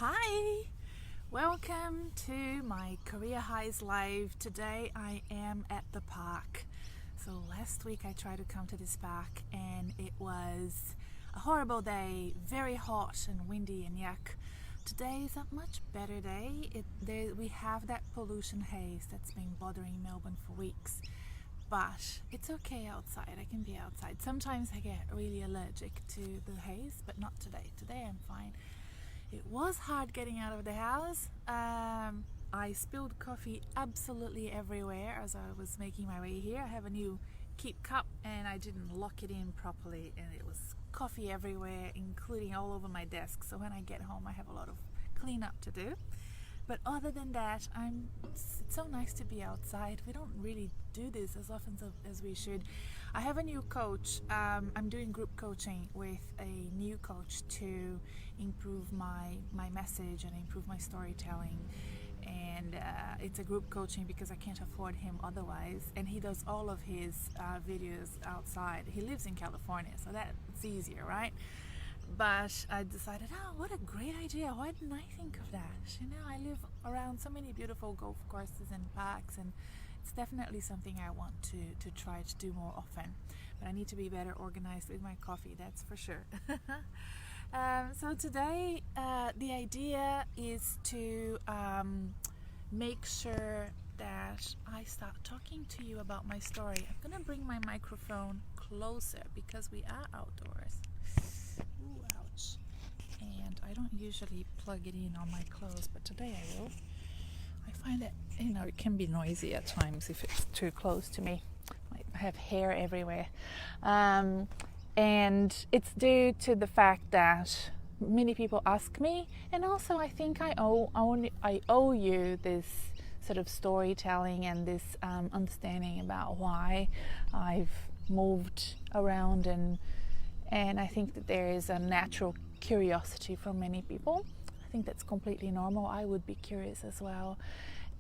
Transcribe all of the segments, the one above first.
Hi! Welcome to my Career Highs Live. Today I am at the park. So last week I tried to come to this park and it was a horrible day, very hot and windy and yuck. Today is a much better day. We have that pollution haze that's been bothering Melbourne for weeks. But it's okay outside. I can be outside. Sometimes I get really allergic to the haze, but not today. Today I'm fine. It was hard getting out of the house. I spilled coffee absolutely everywhere as I was making my way here. I have a new keep cup and I didn't lock it in properly, and it was coffee everywhere, including all over my desk. So when I get home I have a lot of cleanup to do. But other than that, it's so nice to be outside. We don't really do this as often as we should. I have a new coach. I'm doing group coaching with a new coach to improve my message and improve my storytelling. And it's a group coaching because I can't afford him otherwise. And he does all of his videos outside. He lives in California, so that's easier, right? But I decided, what a great idea. Why didn't I think of that? You know, I live around so many beautiful golf courses and parks, and it's definitely something I want to try to do more often. But I need to be better organized with my coffee, that's for sure. So today, the idea is to make sure that I start talking to you about my story. I'm going to bring my microphone closer because we are outdoors. Ooh, ouch. And I don't usually plug it in on my clothes, but today I will. I find that, it can be noisy at times if it's too close to me. I have hair everywhere. And it's due to the fact that many people ask me, and also I think I owe you this sort of storytelling and this understanding about why I've moved around, and I think that there is a natural curiosity from many people. I think that's completely normal. I would be curious as well.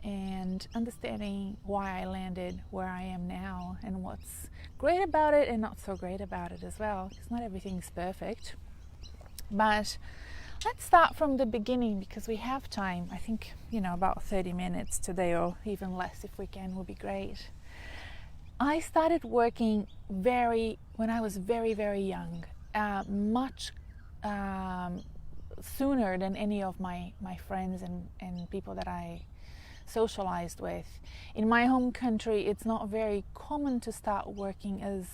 And understanding why I landed where I am now and what's great about it and not so great about it as well. Because not everything's perfect. But let's start from the beginning because we have time. I think, about 30 minutes today, or even less if we can, will be great. I started working when I was very, very young, much sooner than any of my friends and people that I socialized with. In my home country, it's not very common to start working as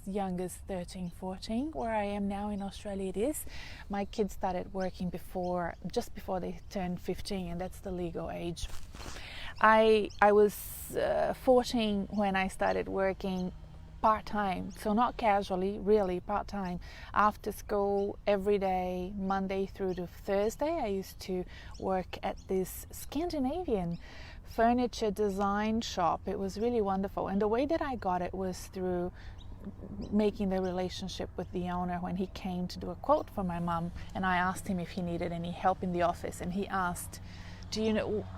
young as 13, 14. Where I am now in Australia, it is. My kids started working just before they turned 15, and that's the legal age. I was 14 when I started working part-time, so not casually, really part-time. After school, every day, Monday through to Thursday, I used to work at this Scandinavian furniture design shop. It was really wonderful, and the way that I got it was through making the relationship with the owner. When he came to do a quote for my mum, and I asked him if he needed any help in the office, and he asked, do you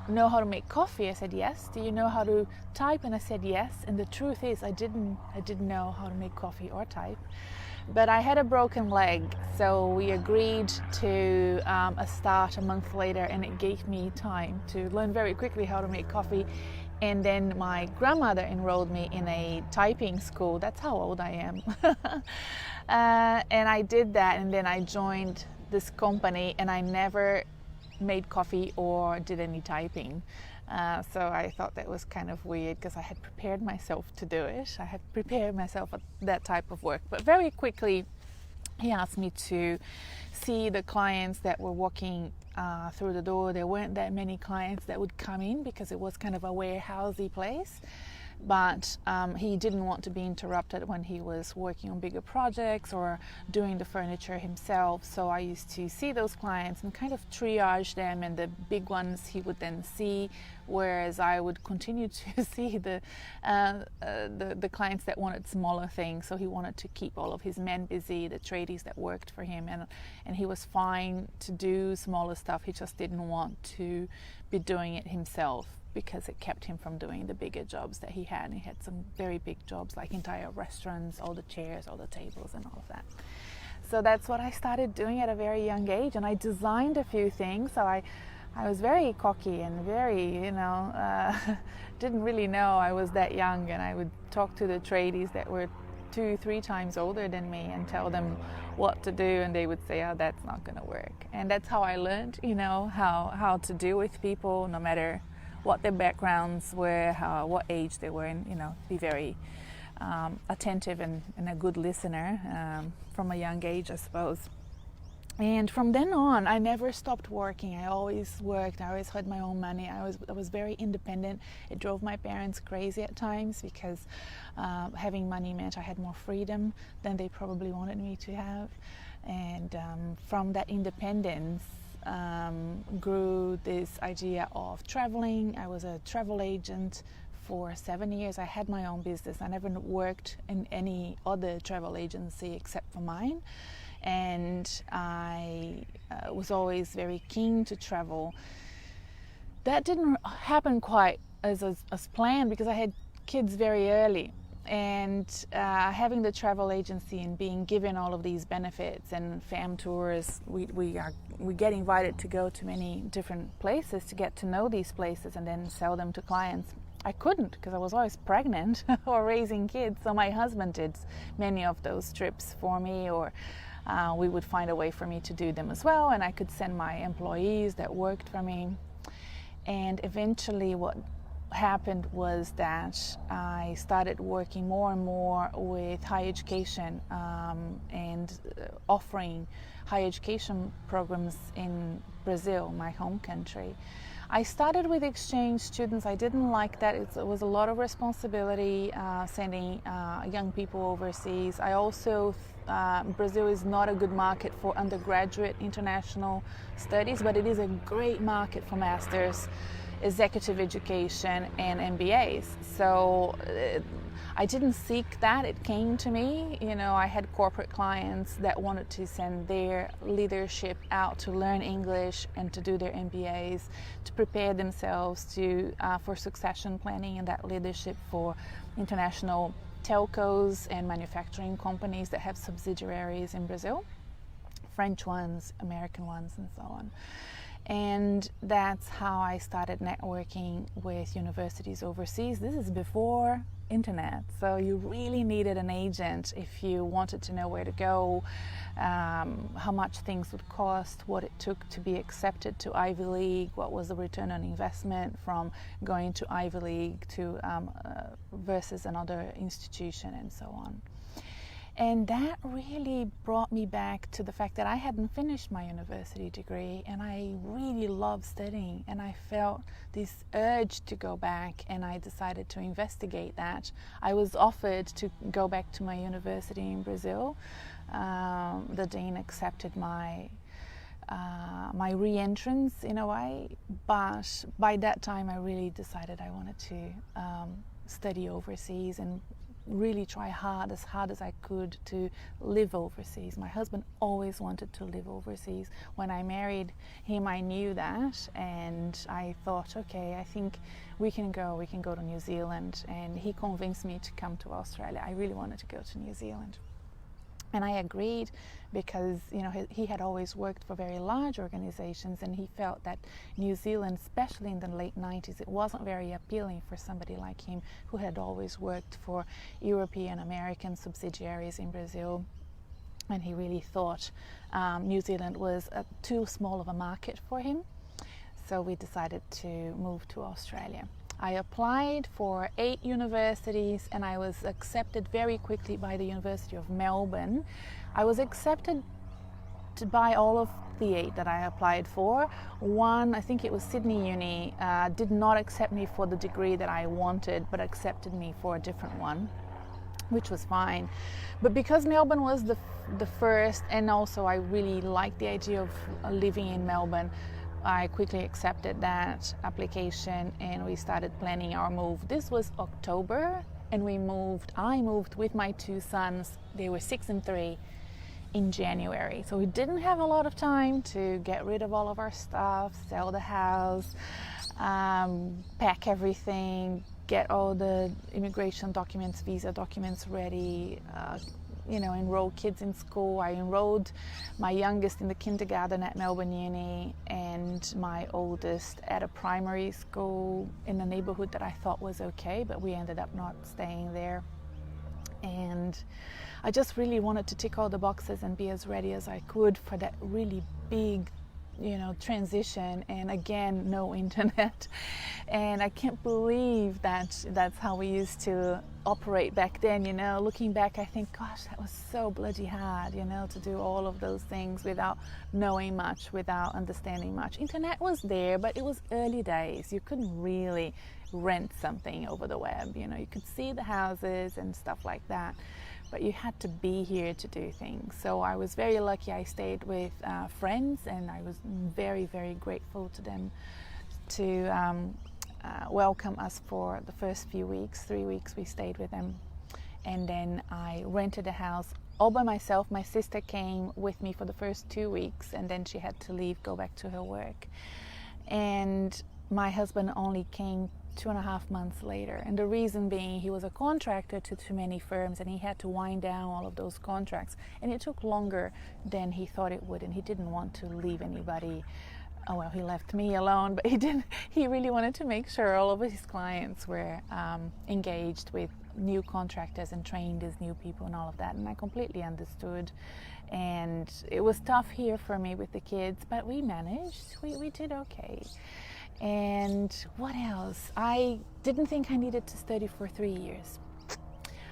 know how to make coffee? I said yes. Do you know how to type? And I said yes. And the truth is I didn't know how to make coffee or type, but I had a broken leg, so we agreed to start a month later, and it gave me time to learn very quickly how to make coffee. And then my grandmother enrolled me in a typing school. That's how old I am. And I did that, and then I joined this company, and I never made coffee or did any typing. So I thought that was kind of weird because I had prepared myself to do it. I had prepared myself for that type of work. But very quickly, he asked me to see the clients that were walking through the door. There weren't that many clients that would come in because it was kind of a warehousey place. But he didn't want to be interrupted when he was working on bigger projects or doing the furniture himself. So I used to see those clients and kind of triage them, and the big ones he would then see, whereas I would continue to see the clients that wanted smaller things. So he wanted to keep all of his men busy, the tradies that worked for him, and he was fine to do smaller stuff. He just didn't want to be doing it himself, because it kept him from doing the bigger jobs that he had. And he had some very big jobs, like entire restaurants, all the chairs, all the tables and all of that. so that's what I started doing at a very young age, and I designed a few things. So I was very cocky and very, didn't really know I was that young, and I would talk to the tradies that were 2-3 times older than me and tell them what to do, and they would say, oh, that's not going to work. And that's how I learned, how to deal with people, no matter what their backgrounds were, what age they were, and be very attentive and a good listener from a young age, I suppose. And from then on, I never stopped working. I always worked. I always had my own money. I was very independent. It drove my parents crazy at times because having money meant I had more freedom than they probably wanted me to have. And from that independence grew this idea of traveling. I was a travel agent for 7 years. I had my own business. I never worked in any other travel agency except for mine. And I was always very keen to travel. That didn't happen quite as planned because I had kids very early. And having the travel agency and being given all of these benefits and fam tours, we get invited to go to many different places to get to know these places and then sell them to clients. I couldn't because I was always pregnant or raising kids, so my husband did many of those trips for me, or we would find a way for me to do them as well, and I could send my employees that worked for me. And eventually what happened was that I started working more and more with higher education and offering higher education programs in Brazil, my home country. I started with exchange students. I didn't like that. It was a lot of responsibility sending young people overseas. I also Brazil is not a good market for undergraduate international studies, but it is a great market for masters, executive education, and MBAs. So I didn't seek that. It came to me. I had corporate clients that wanted to send their leadership out to learn English and to do their MBAs, to prepare themselves for succession planning and that leadership for international telcos and manufacturing companies that have subsidiaries in Brazil, French ones, American ones, and so on. And that's how I started networking with universities overseas. This is before internet, so you really needed an agent if you wanted to know where to go, how much things would cost, what it took to be accepted to Ivy League, what was the return on investment from going to Ivy League to versus another institution, and so on. And that really brought me back to the fact that I hadn't finished my university degree, and I really loved studying, and I felt this urge to go back, and I decided to investigate that. I was offered to go back to my university in Brazil. The dean accepted my re-entrance in a way, but by that time I really decided I wanted to study overseas and really try hard as I could to live overseas. My husband always wanted to live overseas. When I married him, I knew that, and I thought, okay, I think we can go to New Zealand, and he convinced me to come to Australia. I really wanted to go to New Zealand. And I agreed because he had always worked for very large organizations, and he felt that New Zealand, especially in the late 90s, it wasn't very appealing for somebody like him who had always worked for European American subsidiaries in Brazil. And he really thought New Zealand was too small of a market for him. So we decided to move to Australia. I applied for 8 universities, and I was accepted very quickly by the University of Melbourne. I was accepted by all of the 8 that I applied for. One, I think it was Sydney Uni, did not accept me for the degree that I wanted, but accepted me for a different one, which was fine. But because Melbourne was the first, and also I really liked the idea of living in Melbourne, I quickly accepted that application, and we started planning our move. This was October, and I moved with my 2 sons. They were 6 and 3 in January. So we didn't have a lot of time to get rid of all of our stuff, sell the house, pack everything, get all the immigration documents, visa documents ready, enroll kids in school. I enrolled my youngest in the kindergarten at Melbourne Uni and my oldest at a primary school in a neighborhood that I thought was okay, but we ended up not staying there. And I just really wanted to tick all the boxes and be as ready as I could for that really big transition. And again, no internet. And I can't believe that that's how we used to operate back then. Looking back, I think, gosh, that was so bloody hard, to do all of those things without knowing much, without understanding much. Internet was there, but it was early days. You couldn't really rent something over the web. You could see the houses and stuff like that, but you had to be here to do things. So I was very lucky. I stayed with friends, and I was very, very grateful to them to welcome us for the first few weeks. 3 weeks we stayed with them, and then I rented a house all by myself. My sister came with me for the first 2 weeks, and then she had to leave, go back to her work. And my husband only came 2.5 months later, and the reason being he was a contractor to too many firms, and he had to wind down all of those contracts, and it took longer than he thought it would, and he didn't want to leave anybody. Oh well, he left me alone, but he really wanted to make sure all of his clients were engaged with new contractors and trained as new people and all of that, and I completely understood. And it was tough here for me with the kids, but we managed. We did okay. And what else? I didn't think I needed to study for 3 years.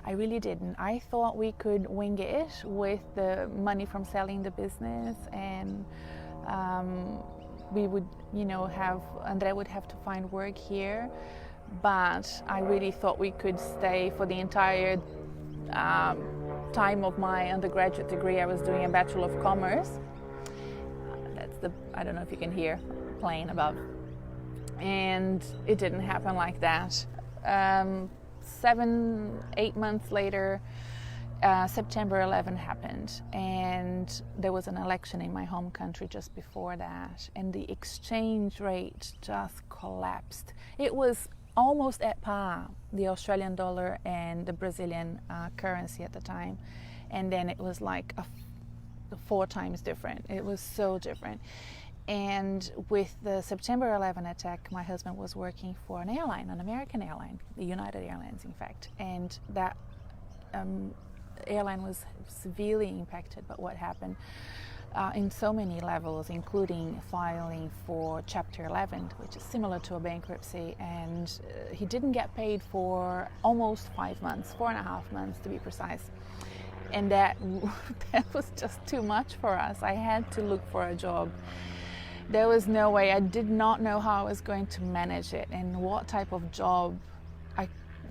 I really didn't. I thought we could wing it with the money from selling the business, and we would, Andre would have to find work here. But I really thought we could stay for the entire time of my undergraduate degree. I was doing a Bachelor of Commerce. I don't know if you can hear plane above. And it didn't happen like that. 7-8 months later, September 11 happened, and there was an election in my home country just before that, and the exchange rate just collapsed. It was almost at par, the Australian dollar and the Brazilian currency at the time, and then it was like 4 times different. It was so different. And with the September 11 attack, my husband was working for an airline, an American airline, the United Airlines, in fact. And that airline was severely impacted by what happened in so many levels, including filing for Chapter 11, which is similar to a bankruptcy. And he didn't get paid for almost 5 months, 4.5 months to be precise. And that was just too much for us. I had to look for a job. There was no way. I did not know how I was going to manage it and what type of job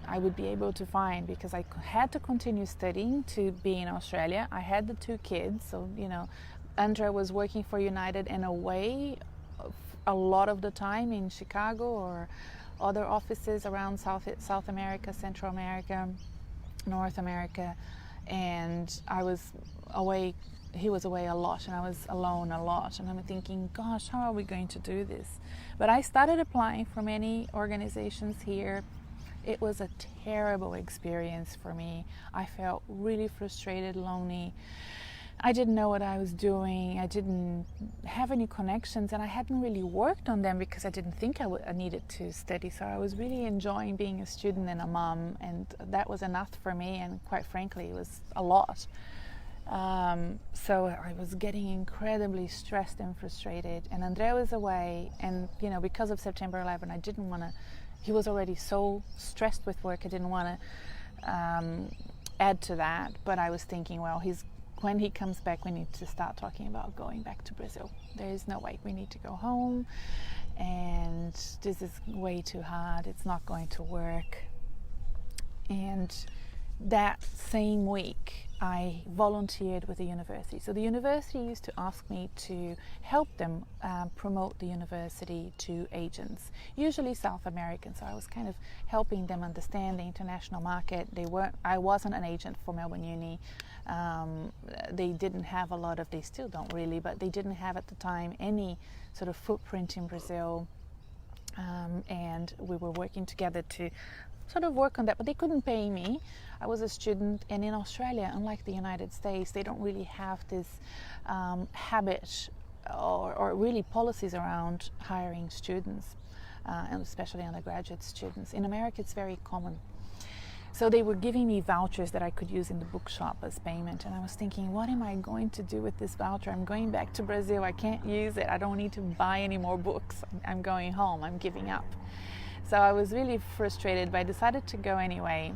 I would be able to find, because I had to continue studying to be in Australia. I had the 2 kids, so Andrea was working for United and away a lot of the time in Chicago or other offices around South America, Central America, North America, and I was away. He was away a lot, and I was alone a lot, and I'm thinking, gosh, how are we going to do this? But I started applying for many organizations here. It was a terrible experience for me. I felt really frustrated, lonely. I didn't know what I was doing. I didn't have any connections, and I hadn't really worked on them because I didn't think I needed to study. So I was really enjoying being a student and a mom, and that was enough for me, and quite frankly, it was a lot. So I was getting incredibly stressed and frustrated, and Andrea was away, and because of September 11, I didn't want to. He was already so stressed with work, I didn't want to add to that. But I was thinking, well, when he comes back, we need to start talking about going back to Brazil. There is no way. We need to go home, and this is way too hard. It's not going to work. And that same week, I volunteered with the university. So the university used to ask me to help them promote the university to agents, usually South American. So I was kind of helping them understand the international market. I wasn't an agent for Melbourne Uni. They didn't have a lot of, they still don't really, but they didn't have at the time any sort of footprint in Brazil. And we were working together to sort of work on that, but they couldn't pay me. I was a student, and in Australia, unlike the United States, they don't really have this habit or really policies around hiring students, and especially undergraduate students. In America, it's very common. So they were giving me vouchers that I could use in the bookshop as payment, and I was thinking, what am I going to do with this voucher? I'm going back to Brazil. I can't use it. I don't need to buy any more books. I'm going home. I'm giving up. So I was really frustrated, but I decided to go anyway.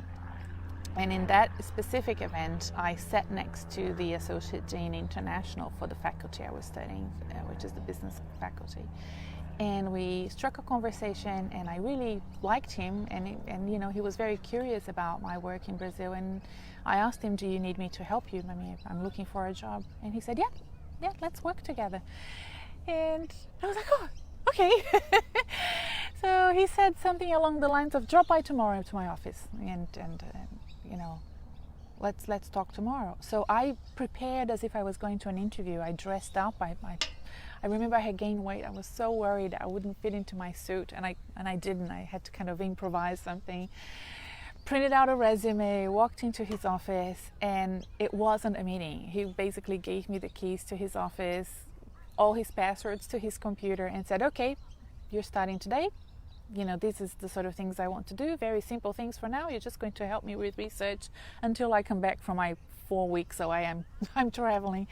And in that specific event, I sat next to the Associate Dean International for the faculty I was studying, which is the business faculty. And we struck a conversation, and I really liked him, and you know, he was very curious about my work in Brazil. And I asked him, do you need me to help you? I mean, I'm looking for a job. And he said, yeah, let's work together. And I was like, oh, okay. So he said something along the lines of, drop by tomorrow to my office, and you know, let's talk tomorrow. So I prepared as if I was going to an interview. I dressed up. I remember I had gained weight. I was so worried I wouldn't fit into my suit, and I didn't. I had to kind of improvise something. Printed out a resume, walked into his office, and it wasn't a meeting. He basically gave me the keys to his office, all his passwords to his computer, and said, okay, you're starting today. You know, this is the sort of things I want to do. Very simple things for now. You're just going to help me with research until I come back from my 4 weeks away. I'm traveling.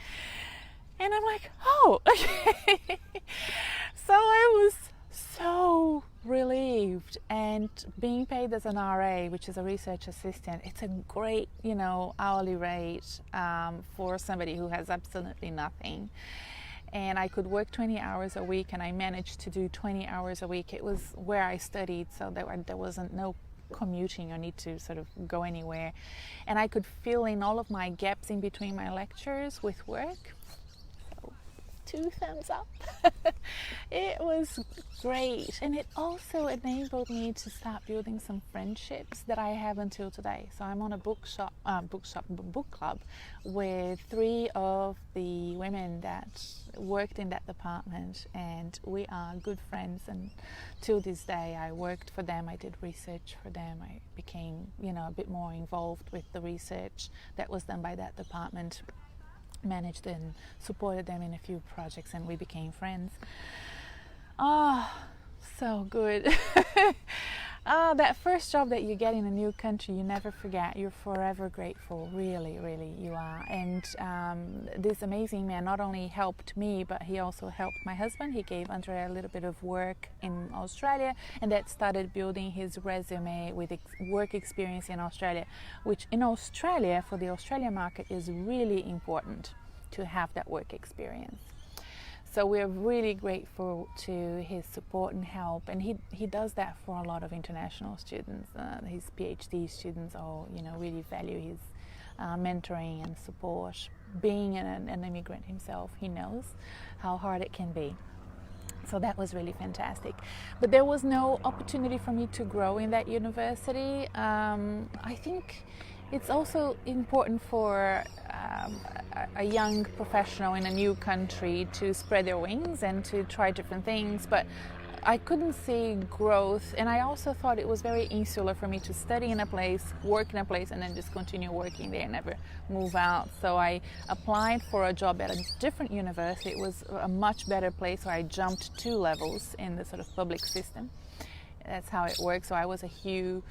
And I'm like, oh, okay. So I was so relieved. And being paid as an RA, which is a research assistant, it's a great, you know, hourly rate for somebody who has absolutely nothing. And I could work 20 hours a week, and I managed to do 20 hours a week. It was where I studied, so there wasn't no commuting or need to sort of go anywhere. And I could fill in all of my gaps in between my lectures with work. 2 thumbs up. It was great, and it also enabled me to start building some friendships that I have until today. So I'm on a book club with 3 of the women that worked in that department, and we are good friends. And till this day, I worked for them. I did research for them. I became, you know, a bit more involved with the research that was done by that department. Managed and supported them in a few projects, and we became friends. So good. That first job that you get in a new country, you never forget. You're forever grateful. Really, really, you are. And this amazing man not only helped me, but he also helped my husband. He gave Andre a little bit of work in Australia, and that started building his resume with work experience in Australia, which in Australia, for the Australian market, is really important to have that work experience. So we're really grateful to his support and help, and he does that for a lot of international students. His PhD students all, you know, really value his mentoring and support. Being an immigrant himself, he knows how hard it can be. So that was really fantastic. But there was no opportunity for me to grow in that university. I think it's also important for a young professional in a new country to spread their wings and to try different things, but I couldn't see growth, and I also thought it was very insular for me to study in a place, work in a place, and then just continue working there and never move out. So I applied for a job at a different university. It was a much better place, so I jumped 2 levels in the sort of public system. That's how it works. So I was a Hugh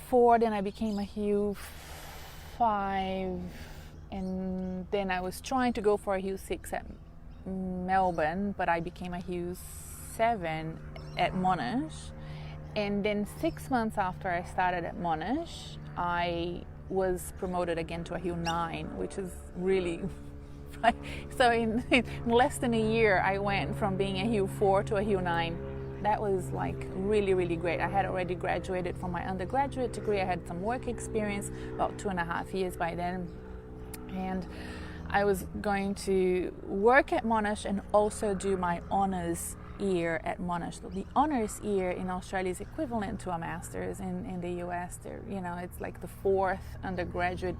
4, then I became a Hugh 5, and then I was trying to go for a Hugh 6 at Melbourne, but I became a Hugh 7 at Monash. And then 6 months after I started at Monash, I was promoted again to a Hugh 9, which is really so in less than a year I went from being a Hugh 4 to a Hugh 9. That was like really, really great. I had already graduated from my undergraduate degree. I had some work experience, about 2.5 years by then. And I was going to work at Monash and also do my honours year at Monash. So the honours year in Australia is equivalent to a master's. In the US, it's like the 4th undergraduate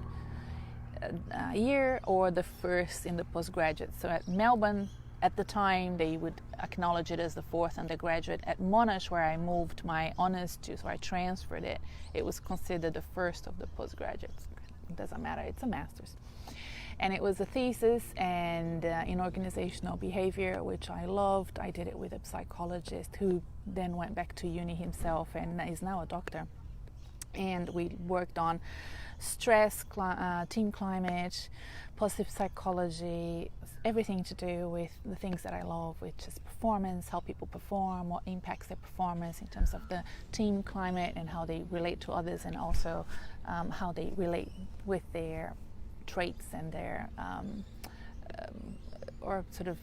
year or the 1st in the postgraduate. So at Melbourne, at the time they would acknowledge it as the fourth undergraduate. At Monash, where I moved my honours to, so I transferred it, it was considered the first of the postgraduates. It doesn't matter, it's a master's. And it was a thesis and in organizational behavior, which I loved. I did it with a psychologist who then went back to uni himself and is now a doctor. And we worked on stress, team climate, positive psychology, everything to do with the things that I love, which is performance, how people perform, what impacts their performance in terms of the team climate and how they relate to others, and also how they relate with their traits and their or sort of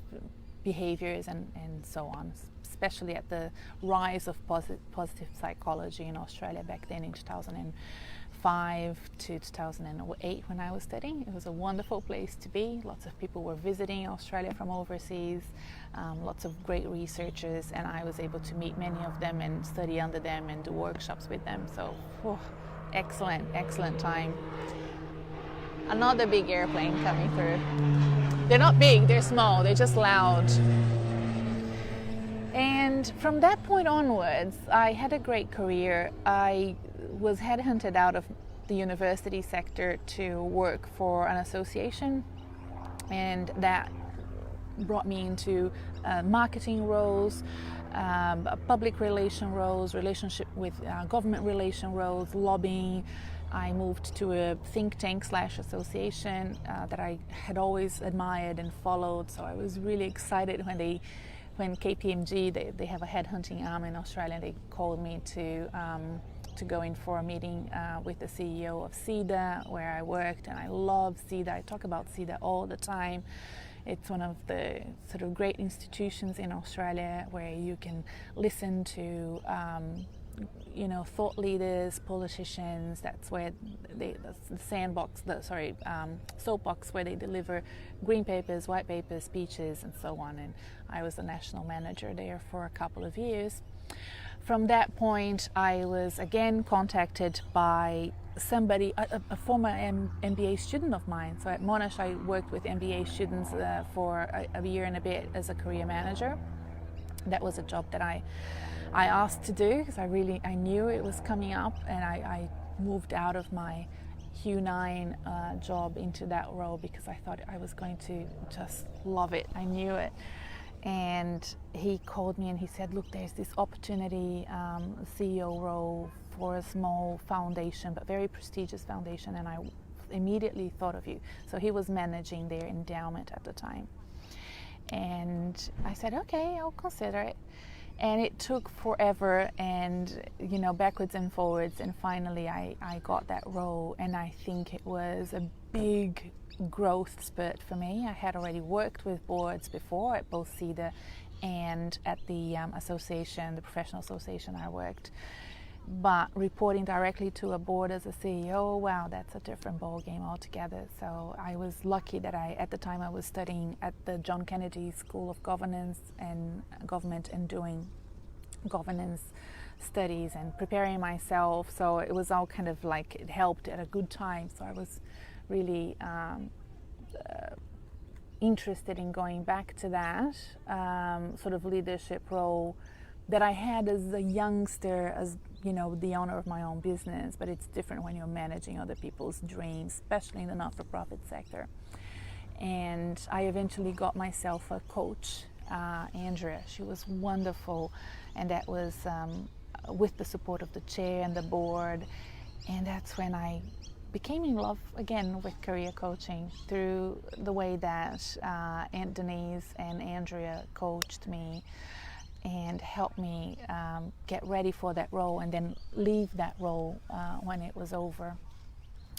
behaviors and so on, especially at the rise of positive psychology in Australia back then in 2005 to 2008 when I was studying. It was a wonderful place to be. Lots of people were visiting Australia from overseas, lots of great researchers, and I was able to meet many of them and study under them and do workshops with them. So excellent time. Another big airplane coming through. They're not big, they're small, they're just loud. And from that point onwards, I had a great career. I was headhunted out of the university sector to work for an association, and that brought me into marketing roles, public relation roles, relationship with government relation roles, lobbying. I moved to a think tank / association that I had always admired and followed. So I was really excited when KPMG, they have a headhunting arm in Australia, they called me to go in for a meeting with the CEO of CEDA, where I worked, and I love CEDA. I talk about CEDA all the time. It's one of the sort of great institutions in Australia where you can listen to thought leaders, politicians. That's where that's the soapbox where they deliver green papers, white papers, speeches, and so on. And I was the national manager there for a couple of years. From that point, I was again contacted by somebody, a former MBA student of mine. So at Monash, I worked with MBA students for a year and a bit as a career manager. That was a job that I asked to do because I knew it was coming up, and I moved out of my Q9 job into that role because I thought I was going to just love it. I knew it. And he called me and he said, look, there's this opportunity, CEO role for a small foundation, but very prestigious foundation, and I immediately thought of you. So he was managing their endowment at the time. And I said, okay, I'll consider it. And it took forever and, backwards and forwards. And finally I got that role. And I think it was a big growth spurt for me. I had already worked with boards before at both CEDA and at the association, the professional association I worked. But reporting directly to a board as a CEO, wow, that's a different ballgame altogether. So I was lucky that at the time I was studying at the John Kennedy School of Governance and Government and doing governance studies and preparing myself. So it was all kind of like it helped at a good time. So I was really interested in going back to that sort of leadership role that I had as a youngster, as the owner of my own business. But it's different when you're managing other people's dreams, especially in the not-for-profit sector. And I eventually got myself a coach, Andrea. She was wonderful, and that was with the support of the chair and the board. And that's when I became in love again with career coaching through the way that Aunt Denise and Andrea coached me and helped me get ready for that role and then leave that role when it was over.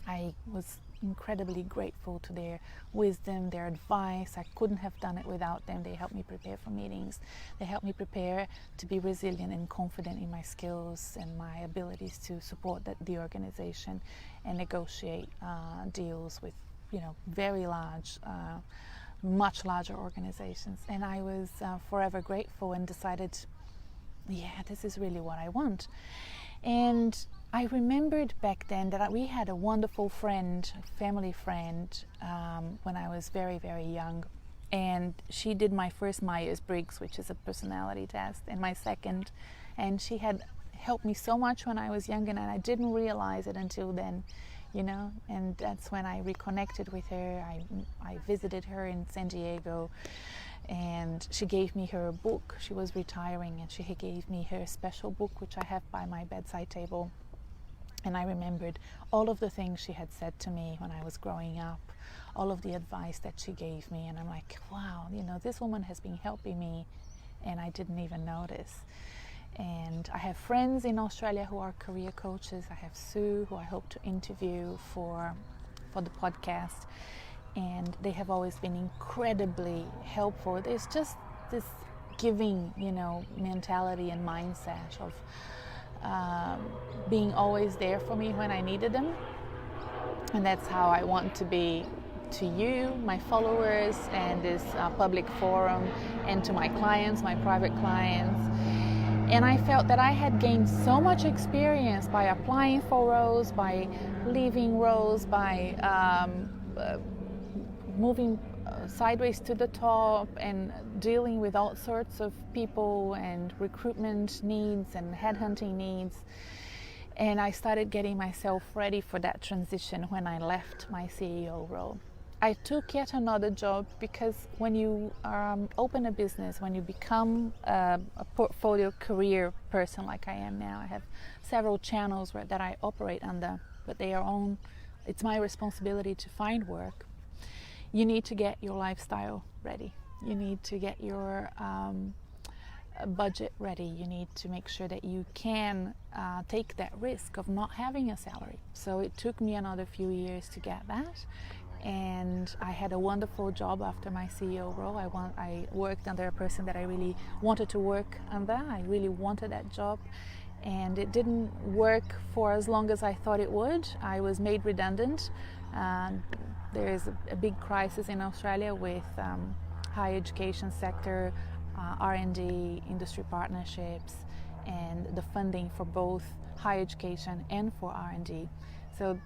I was incredibly grateful to their wisdom, their advice. I couldn't have done it without them. They helped me prepare for meetings. They helped me prepare to be resilient and confident in my skills and my abilities to support the organization and negotiate deals with, very large, much larger organizations. And I was forever grateful and decided, this is really what I want. And I remembered back then that we had a wonderful friend, a family friend, when I was very, very young. and she did my first Myers-Briggs, which is a personality test, and my second, and she had helped me so much when I was younger, and I didn't realize it until then, and that's when I reconnected with her. I visited her in San Diego, and she gave me her book. She was retiring, and she gave me her special book, which I have by my bedside table. And I remembered all of the things she had said to me when I was growing up, all of the advice that she gave me. And I'm like, wow, this woman has been helping me, and I didn't even notice. And I have friends in Australia who are career coaches. I have Sue, who I hope to interview for the podcast. And they have always been incredibly helpful. There's just this giving, mentality and mindset of being always there for me when I needed them. And that's how I want to be to you, my followers, and this public forum, and to my clients, my private clients. And I felt that I had gained so much experience by applying for roles, by leaving roles, by moving sideways to the top, and dealing with all sorts of people and recruitment needs and headhunting needs. And I started getting myself ready for that transition when I left my CEO role. I took yet another job because when you open a business, when you become a portfolio career person like I am now, I have several channels that I operate under, but they are own. It's my responsibility to find work. You need to get your lifestyle ready. You need to get your budget ready. You need to make sure that you can take that risk of not having a salary. So it took me another few years to get that. And I had a wonderful job after my CEO role. I worked under a person that I really wanted to work under. I really wanted that job. And it didn't work for as long as I thought it would. I was made redundant. There is a big crisis in Australia with higher education sector, R&D, industry partnerships, and the funding for both higher education and for R&D. So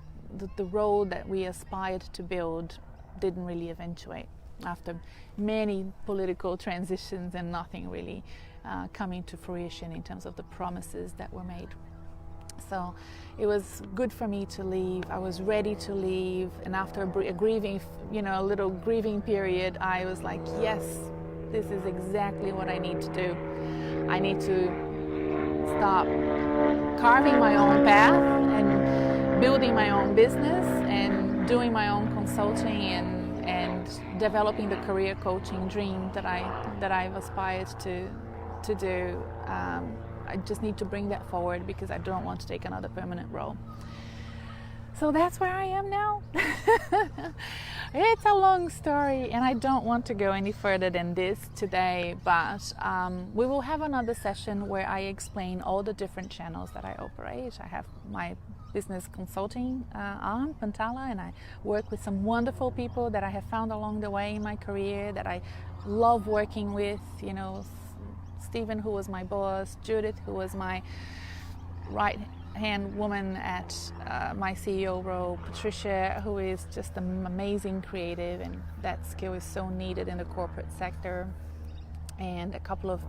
the role that we aspired to build didn't really eventuate after many political transitions and nothing really coming to fruition in terms of the promises that were made. So it was good for me to leave. I was ready to leave, and after a grieving, a little grieving period, I was like, yes, this is exactly what I need to do. I need to stop carving my own path and building my own business and doing my own consulting and developing the career coaching dream that I've aspired to do. I just need to bring that forward because I don't want to take another permanent role. So that's where I am now. It's a long story, and I don't want to go any further than this today, but we will have another session where I explain all the different channels that I operate. I have my business consulting arm, Pantala, and I work with some wonderful people that I have found along the way in my career that I love working with, Stephen, who was my boss, Judith, who was my right-hand woman at my CEO role, Patricia, who is just an amazing creative, and that skill is so needed in the corporate sector, and a couple of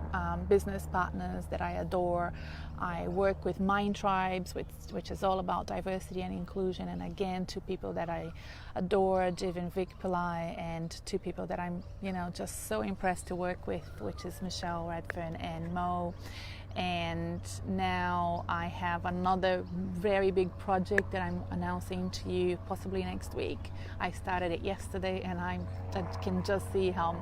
business partners that I adore. I work with Mind Tribes, which is all about diversity and inclusion, and again, two people that I adore, Jiv and Vic Pillai, and two people that I'm just so impressed to work with, which is Michelle Redfern and Mo. And now I have another very big project that I'm announcing to you possibly next week. I started it yesterday, and I can just see how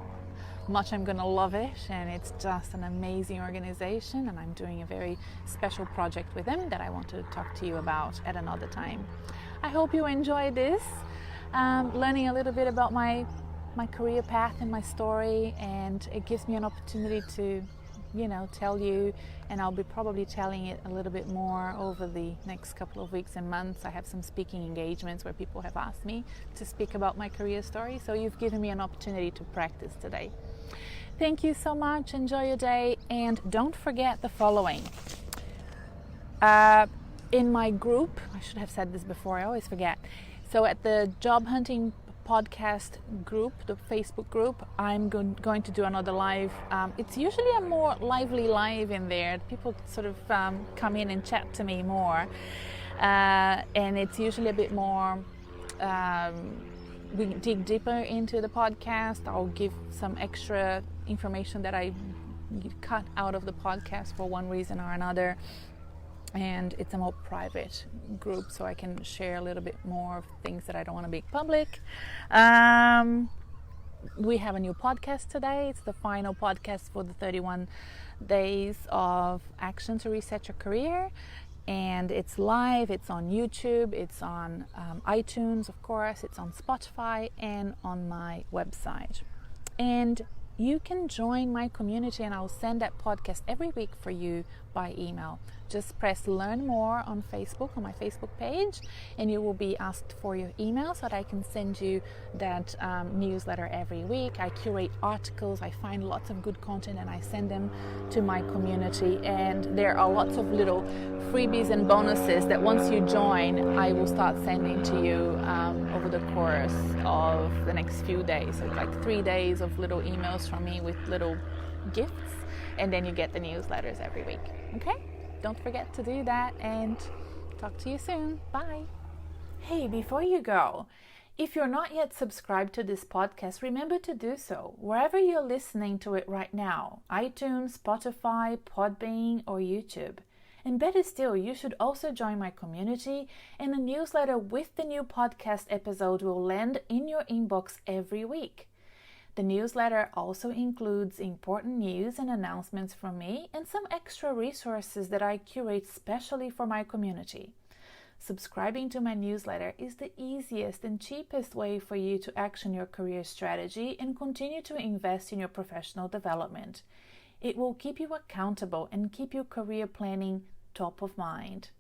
much I'm going to love it, and it's just an amazing organization, and I'm doing a very special project with them that I want to talk to you about at another time. I hope you enjoy this, learning a little bit about my career path and my story, and it gives me an opportunity to tell you, and I'll be probably telling it a little bit more over the next couple of weeks and months. I have some speaking engagements where people have asked me to speak about my career story, so you've given me an opportunity to practice today. Thank you so much. Enjoy your day, and don't forget the following. In my group, I should have said this before, I always forget. So at the job hunting podcast group, the Facebook group, I'm going to do another live. It's usually a more lively live in there. People sort of come in and chat to me more. And it's usually a bit more, we dig deeper into the podcast. I'll give some extra information that I cut out of the podcast for one reason or another. And it's a more private group, so I can share a little bit more of things that I don't want to make public. We have a new podcast today. It's the final podcast for the 31 days of action to reset your career. And it's live, it's on YouTube, it's on iTunes, of course, it's on Spotify and on my website. And you can join my community, and I'll send that podcast every week for you by email. Just press learn more on Facebook, on my Facebook page, and you will be asked for your email so that I can send you that newsletter every week. I curate articles, I find lots of good content, and I send them to my community. And there are lots of little freebies and bonuses that once you join, I will start sending to you over the course of the next few days. So it's like 3 days of little emails from me with little gifts, and then you get the newsletters every week. Okay? Don't forget to do that, and talk to you soon. Bye. Hey, before you go, if you're not yet subscribed to this podcast, remember to do so wherever you're listening to it right now: iTunes, Spotify, Podbean, or YouTube. And better still, you should also join my community, and a newsletter with the new podcast episode will land in your inbox every week. The newsletter also includes important news and announcements from me and some extra resources that I curate specially for my community. Subscribing to my newsletter is the easiest and cheapest way for you to action your career strategy and continue to invest in your professional development. It will keep you accountable and keep your career planning top of mind.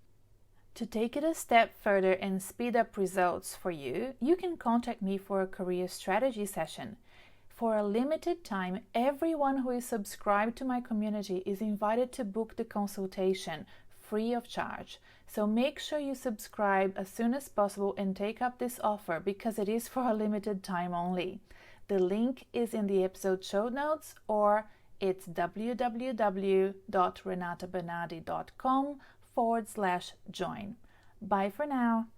To take it a step further and speed up results for you, you can contact me for a career strategy session. For a limited time, everyone who is subscribed to my community is invited to book the consultation free of charge. So make sure you subscribe as soon as possible and take up this offer, because it is for a limited time only. The link is in the episode show notes, or it's www.renatabernarde.com/join. Bye for now.